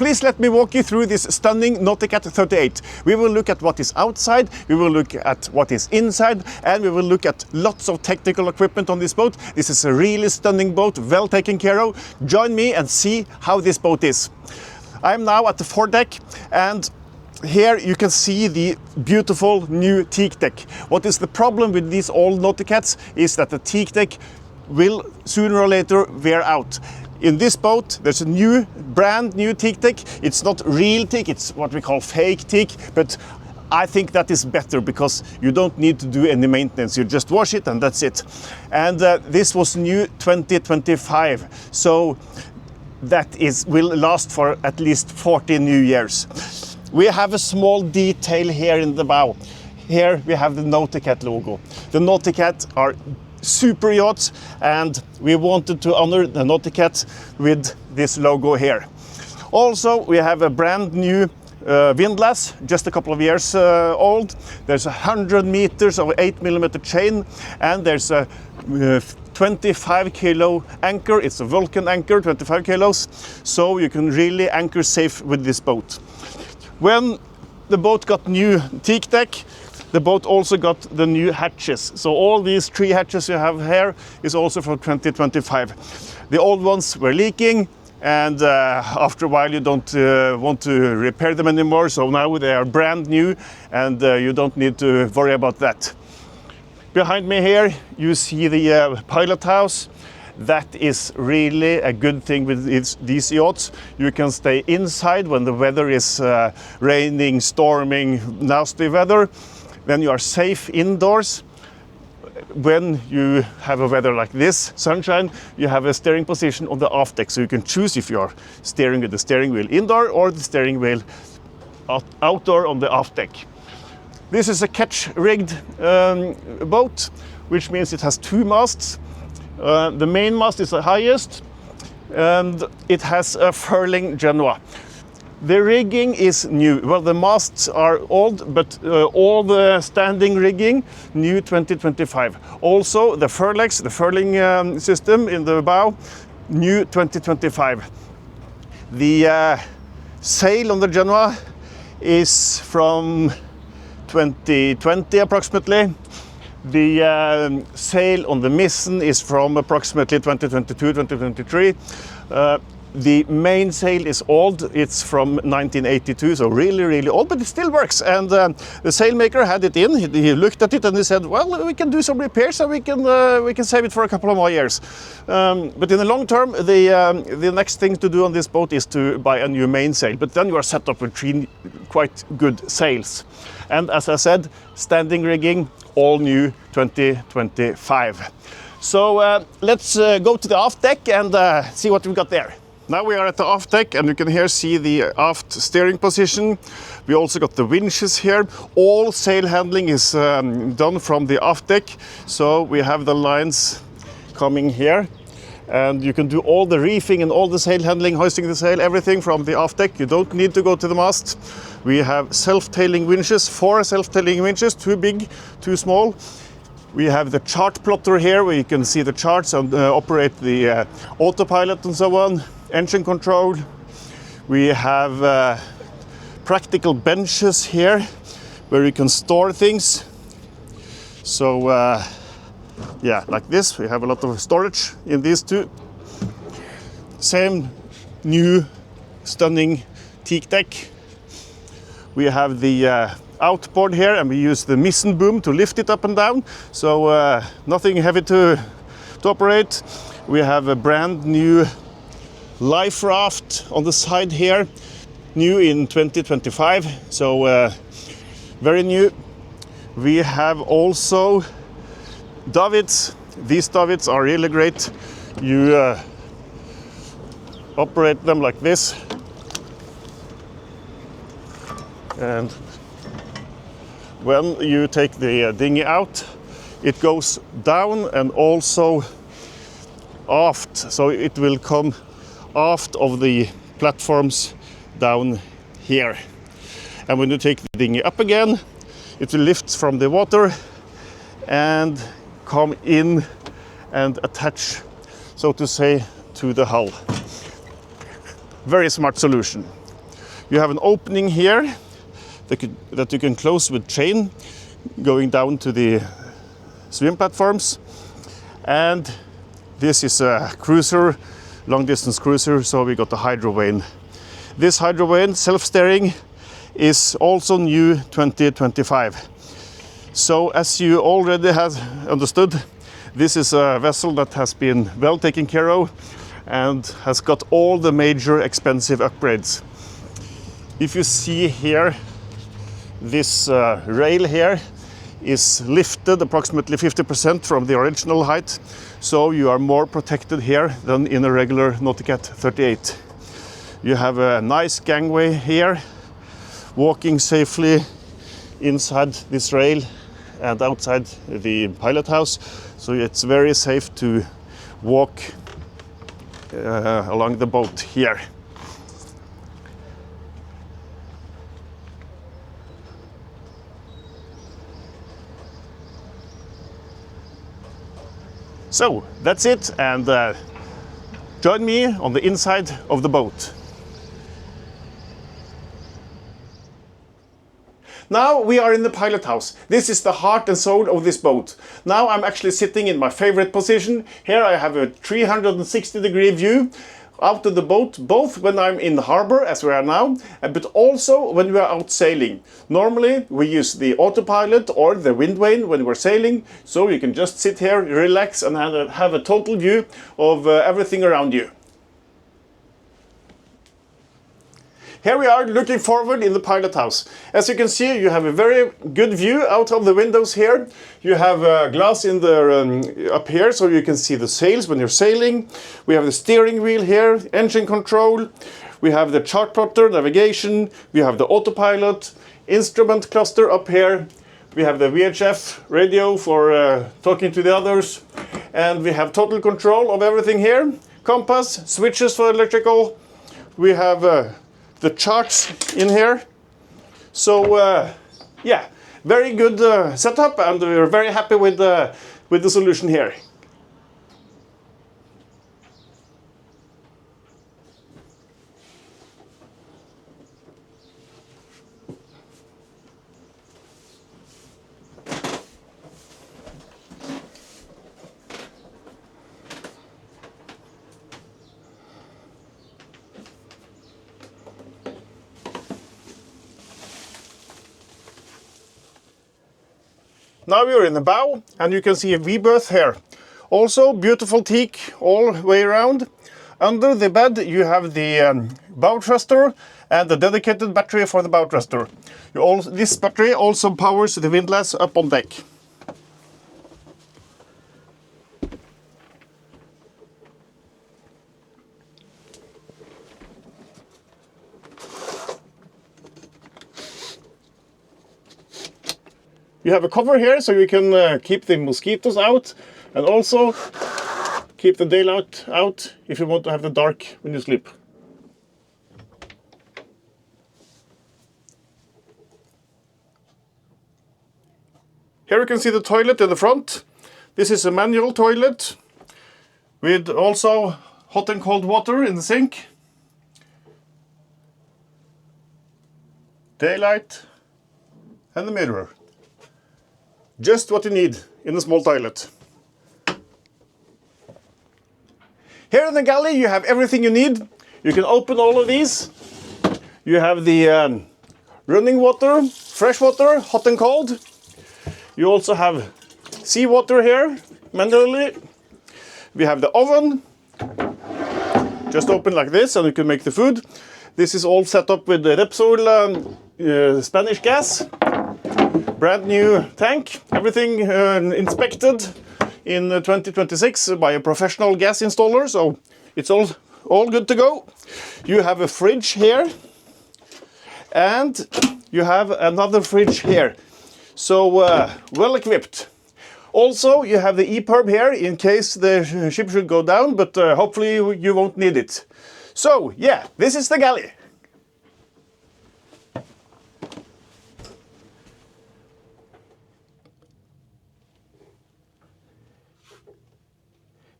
please let me walk you through this stunning Nauticat 38. We will look at what is outside, we will look at what is inside, and we will look at lots of technical equipment on this boat. This is a really stunning boat, well taken care of. Join me and see how this boat is. I'm now at the foredeck, and here you can see the beautiful new Teak deck. What is the problem with these old Nauticats is that the Teak deck will sooner or later wear out. In this boat there's a brand new Teak deck. It's not real Teak, it's what we call fake Teak, but I think that is better because you don't need to do any maintenance. You just wash it and that's it. And this was new 2025, so that will last for at least 40 new years. We have a small detail here in the bow. Here we have the Nauticat logo. The Nauticat are super yachts, and we wanted to honor the Nauticat with this logo here. Also, we have a brand new windlass, just a couple of years old. There's 100 meters of 8mm chain, and there's a 25 kilo anchor. It's a Vulcan anchor, 25 kilos, so you can really anchor safe with this boat. When the boat got new Teak deck, the boat also got the new hatches. So all these 3 hatches you have here is also from 2025. The old ones were leaking, and after a while you don't want to repair them anymore, so now they are brand new, and you don't need to worry about that. Behind me here you see the Pilothouse. That is really a good thing with these yachts. You can stay inside when the weather is raining, storming, nasty weather. Then you are safe indoors. When you have a weather like this, sunshine, you have a steering position on the aft deck, so you can choose if you are steering with the steering wheel indoor or the steering wheel outdoor on the aft deck. This is a Ketch rigged boat, which means it has 2 masts. The main mast is the highest, and it has a furling genoa. The rigging is new. Well, the masts are old, but all the standing rigging, new 2025. Also, the furlegs, the furling system in the bow, new 2025. The sail on the genoa is from 2020 approximately. The sail on the mizzen is from approximately 2022, 2023. The main sail is old, it's from 1982, so really old, but it still works. And the sailmaker had it in, he looked at it and he said, well, we can do some repairs and we can save it for a couple of more years. But in the long term, the next thing to do on this boat is to buy a new mainsail, but then you are set up with 3 quite good sails. And as I said, standing rigging, all new 2025. So let's go to the aft deck and see what we've got there. Now we are at the aft deck, and you can here see the aft steering position. We also got the winches here. All sail handling is done from the aft deck, so we have the lines coming here, and you can do all the reefing and all the sail handling, hoisting the sail, everything from the aft deck. You don't need to go to the mast. We have self-tailing winches, 4 self-tailing winches, 2 big, 2 small. We have the chart plotter here, where you can see the charts and operate the autopilot and so on. Engine control. We have practical benches here where you can store things. So yeah, like this, we have a lot of storage in these 2. Same new stunning Teak deck. We have the outboard here, and we use the mizzen boom to lift it up and down, so nothing heavy to operate. We have a brand new life raft on the side here, new in 2025, so very new. We have also davits. These davits are really great. You operate them like this, and when you take the dinghy out, it goes down and also aft, so it will come aft of the platforms down here. And when you take the dinghy up again, it will lift from the water and come in and attach, so to say, to the hull. Very smart solution. You have an opening here that you can close with chain going down to the swim platforms. And this is a cruiser, long distance cruiser, so we got the hydro vane. This hydro vane, self-steering, is also new 2025. So as you already have understood, this is a vessel that has been well taken care of and has got all the major expensive upgrades. If you see here, this rail here is lifted approximately 50% from the original height, so you are more protected here than in a regular Nauticat 38. You have a nice gangway here, walking safely inside this rail and outside the pilot house, so it's very safe to walk along the boat here. So that's it, and join me on the inside of the boat. Now we are in the pilot house. This is the heart and soul of this boat. Now I'm actually sitting in my favorite position. Here I have a 360-degree view out of the boat, both when I'm in the harbor, as we are now, but also when we are out sailing. Normally we use the autopilot or the wind vane when we're sailing, so you can just sit here, relax, and have a total view of everything around you. Here we are looking forward in the pilot house. As you can see, you have a very good view out of the windows here. You have glass in the up here, so you can see the sails when you're sailing. We have the steering wheel here, engine control. We have the chart plotter, navigation. We have the autopilot, instrument cluster up here. We have the VHF radio for talking to the others. And we have total control of everything here. Compass, switches for electrical. We have the charts in here. So yeah, very good setup, and we're very happy with the solution here. Now we are in the bow, and you can see a V-berth here. Also beautiful teak all the way around. Under the bed you have the bow thruster and the dedicated battery for the bow thruster. This battery also powers the windlass up on deck. You have a cover here, so you can keep the mosquitoes out, and also keep the daylight out if you want to have the dark when you sleep. Here you can see the toilet in the front. This is a manual toilet with also hot and cold water in the sink. Daylight and the mirror. Just what you need in a small toilet. Here in the galley you have everything you need. You can open all of these. You have the running water, fresh water, hot and cold. You also have seawater here, manually. We have the oven. Just open like this and you can make the food. This is all set up with the Repsol Spanish gas. Brand new tank, everything inspected in 2026 by a professional gas installer, so it's all good to go. You have a fridge here, and you have another fridge here, so well equipped. Also, you have the EPIRB here in case the ship should go down, but hopefully you won't need it. So yeah, this is the galley.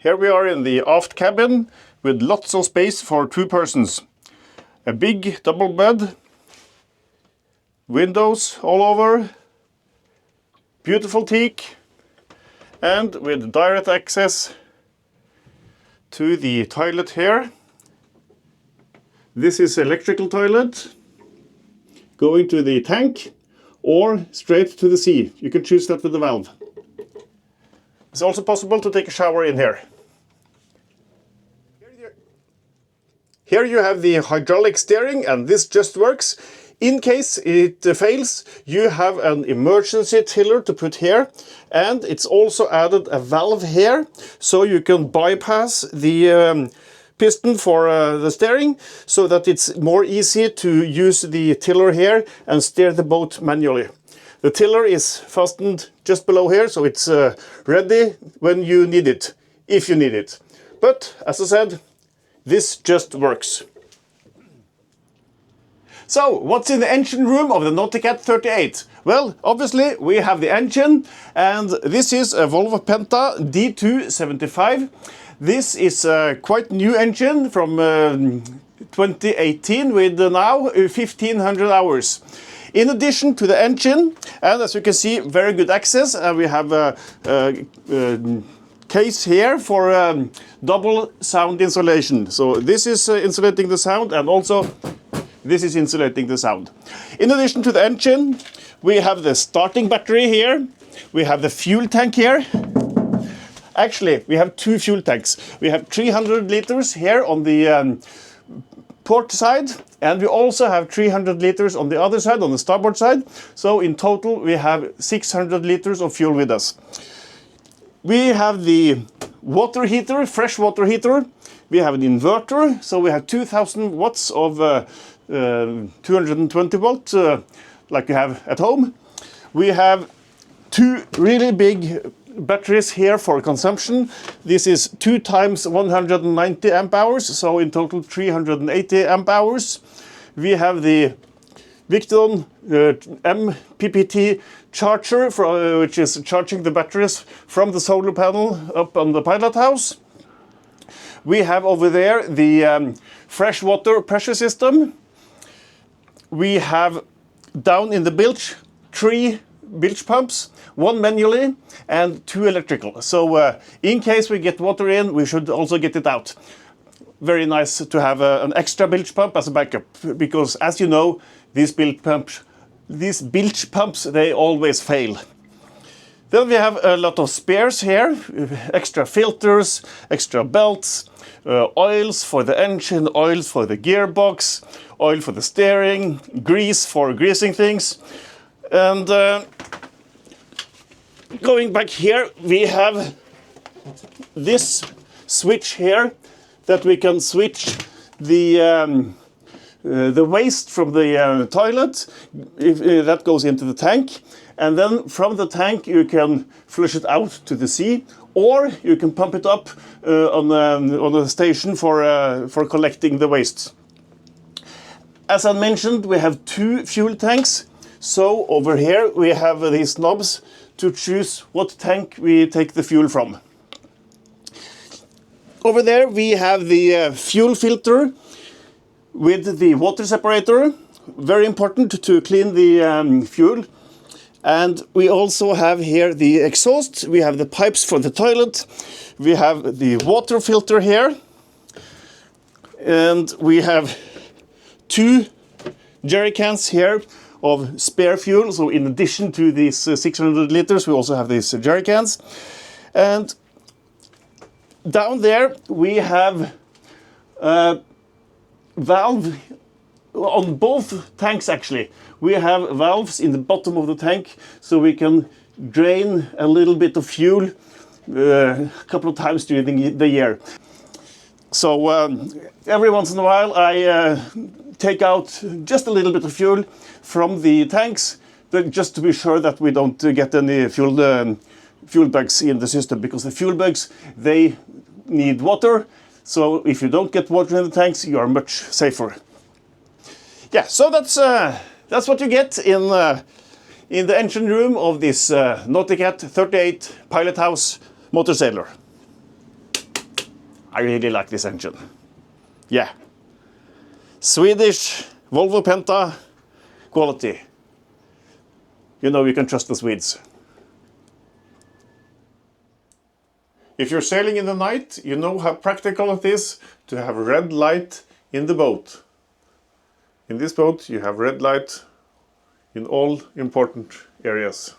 Here we are in the aft cabin with lots of space for 2 persons. a big double bed, windows all over, beautiful teak, and with direct access to the toilet here. This is electrical toilet going to the tank or straight to the sea. You can choose that with the valve. It's also possible to take a shower in here. Here you have the hydraulic steering, and this just works. In case it fails, you have an emergency tiller to put here, and it's also added a valve here, so you can bypass the piston for the steering, so that it's more easy to use the tiller here and steer the boat manually. The tiller is fastened just below here, so it's ready when you need it, if you need it. But, as I said, this just works. So, what's in the engine room of the Nauticat 38? Well, obviously we have the engine, and this is a Volvo Penta D275. This is a quite new engine from 2018 with now 1500 hours. In addition to the engine, and as you can see, very good access, we have a case here for double sound insulation. So this is insulating the sound, and also this is insulating the sound. In addition to the engine, we have the starting battery here. We have the fuel tank here. Actually, we have two fuel tanks. We have 300 liters here on the port side, and we also have 300 liters on the other side, on the starboard side. So in total, we have 600 liters of fuel with us. We have the water heater, fresh water heater. We have an inverter, so we have 2000 watts of 220 volt, like you have at home. We have two really big batteries here for consumption. This is 2 times 190 amp hours, so in total 380 amp hours. We have the Victon MPPT charger, which is charging the batteries from the solar panel up on the Pilothouse. We have over there the freshwater pressure system. We have down in the bilge 3 bilge pumps, 1 manually and 2 electrical. So in case we get water in, we should also get it out. Very nice to have an extra bilge pump as a backup, because as you know, these bilge pumps, they always fail. Then we have a lot of spares here, extra filters, extra belts, oils for the engine, oils for the gearbox, oil for the steering, grease for greasing things. And going back here, we have this switch here that we can switch the waste from the toilet, if that goes into the tank, and then from the tank you can flush it out to the sea, or you can pump it up on a station for collecting the waste. As I mentioned, we have 2 fuel tanks, so over here we have these knobs to choose what tank we take the fuel from. Over there we have the fuel filter with the water separator, very important to clean the fuel. And we also have here the exhaust, we have the pipes for the toilet, we have the water filter here, and we have 2 jerry cans here of spare fuel. So in addition to these 600 liters, we also have these jerry cans. And down there we have a valve on both tanks actually. We have valves in the bottom of the tank, so we can drain a little bit of fuel a couple of times during the year. So every once in a while I take out just a little bit of fuel from the tanks, just to be sure that we don't get any fuel bugs in the system, because the fuel bugs, they need water. So if you don't get water in the tanks, you are much safer. Yeah, so that's what you get in the engine room of this Nauticat 38 Pilothouse Motorsailer. I really like this engine. Yeah. Swedish Volvo Penta quality. You know you can trust the Swedes. If you're sailing in the night, you know how practical it is to have red light in the boat. In this boat you have red light in all important areas.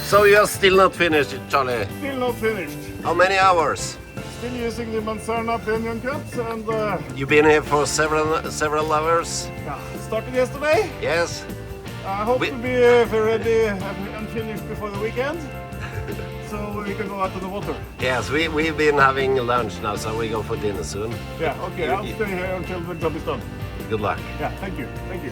So you are still not finished, Charlie? Still not finished. How many hours? Still using the Manzana pinion cuts and You've been here for several hours? yeah, started yesterday. Yes. I hope to be ready and finished before the weekend. So we can go out to the water. Yes, we've been having lunch now, so we go for dinner soon. Yeah, okay, I'll stay here until the job is done. Good luck. Yeah, thank you, thank you.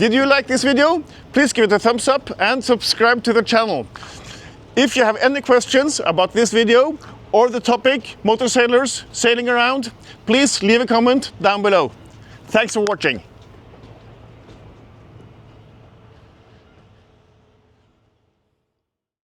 Did you like this video? Please give it a thumbs up and subscribe to the channel. If you have any questions about this video or the topic, motor sailors sailing around, please leave a comment down below. Thanks for watching.